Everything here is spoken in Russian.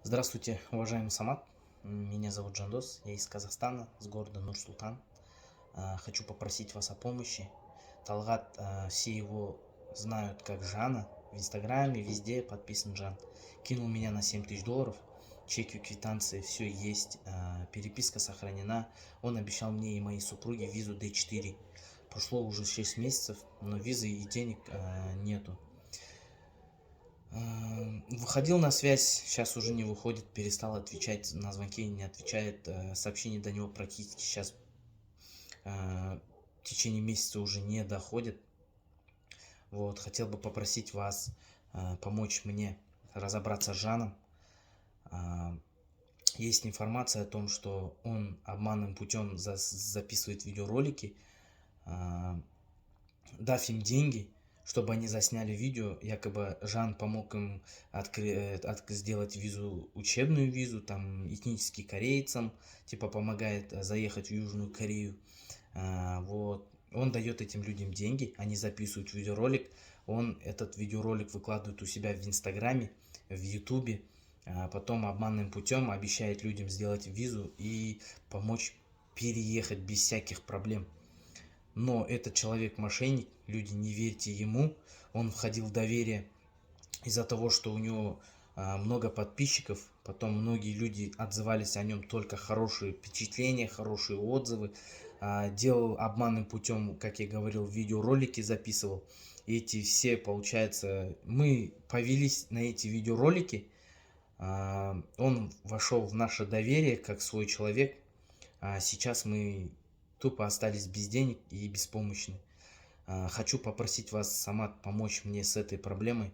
Здравствуйте, уважаемый Самат. Меня зовут Джандос, я из Казахстана, с города Нур-Султан. Хочу попросить вас о помощи. Талгат, все его знают как Жана, в Инстаграме, везде подписан Жан. Кинул меня на $7000, чеки, квитанции, все есть, переписка сохранена. Он обещал мне и моей супруге визу D4. Прошло уже 6 месяцев, но визы и денег нету. Выходил на связь, сейчас уже не выходит, перестал отвечать на звонки, не отвечает, сообщения до него практически сейчас в течение месяца уже не доходит. Вот, хотел бы попросить вас помочь мне разобраться с Жаном. Есть информация о том, что он обманным путем записывает видеоролики, дав им деньги, чтобы они засняли видео. Якобы Жан помог им сделать визу, учебную визу, там, этнический корейцам, типа помогает заехать в Южную Корею. Вот. Он дает этим людям деньги, они записывают видеоролик, он этот видеоролик выкладывает у себя в Инстаграме, в Ютубе, потом обманным путем обещает людям сделать визу и помочь переехать без всяких проблем. Но этот человек мошенник, люди, не верьте ему, он входил в доверие из-за того, что у него много подписчиков, потом многие люди отзывались о нем только хорошие впечатления, хорошие отзывы, делал обманным путем, как я говорил, видеоролики записывал. Эти все, получается, мы повелись на эти видеоролики, он вошел в наше доверие как свой человек, а сейчас мы тупо остались без денег и беспомощны. Хочу попросить вас, Самат, помочь мне с этой проблемой.